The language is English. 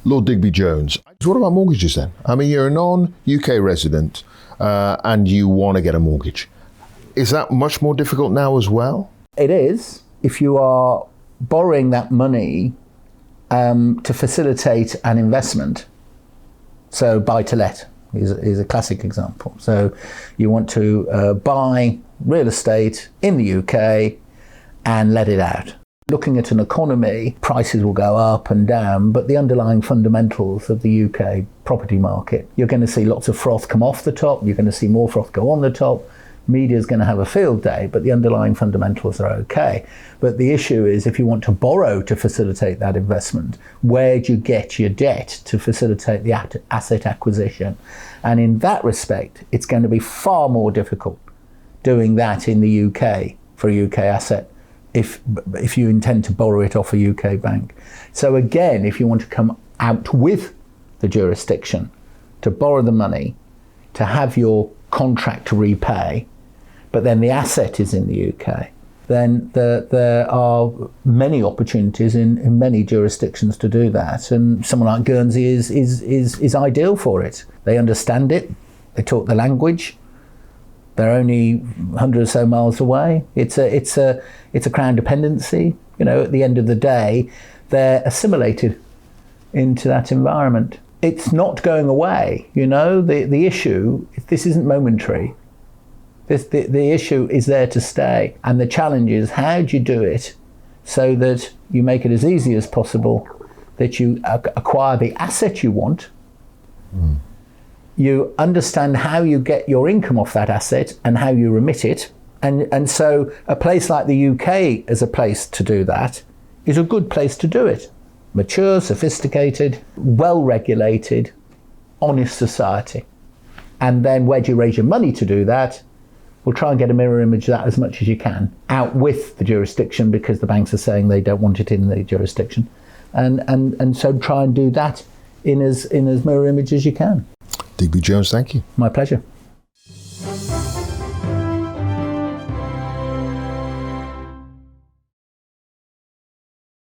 Lord Digby Jones. What about mortgages then? I mean, you're a non-UK resident and you want to get a mortgage. Is that much more difficult now as well? It is. If you are borrowing that money to facilitate an investment, so buy-to-let is a classic example. So you want to buy real estate in the UK and let it out. Looking at an economy, prices will go up and down, but the underlying fundamentals of the UK property market, you're going to see lots of froth come off the top, you're going to see more froth go on the top. Media is going to have a field day, but the underlying fundamentals are okay. But the issue is, if you want to borrow to facilitate that investment, where do you get your debt to facilitate the asset acquisition? And in that respect, it's going to be far more difficult doing that in the UK for a UK asset if you intend to borrow it off a UK bank. So again, if you want to come out with the jurisdiction to borrow the money, to have your contract to repay, but then the asset is in the UK, then there are many opportunities in many jurisdictions to do that. And someone like Guernsey is ideal for it. They understand it, they talk the language, they're only 100 or so miles away. It's a crown dependency. You know, at the end of the day, they're assimilated into that environment. It's not going away. You know, the issue, this isn't momentary. The issue is there to stay. And the challenge is, how do you do it so that you make it as easy as possible, that you acquire the asset you want, you understand how you get your income off that asset and how you remit it. And so a place like the UK as a place to do that is a good place to do it. Mature, sophisticated, well-regulated, honest society. And then where do you raise your money to do that? We'll try and get a mirror image of that as much as you can, out with the jurisdiction, because the banks are saying they don't want it in the jurisdiction. And so try and do that in as mirror image as you can. Digby Jones, thank you. My pleasure.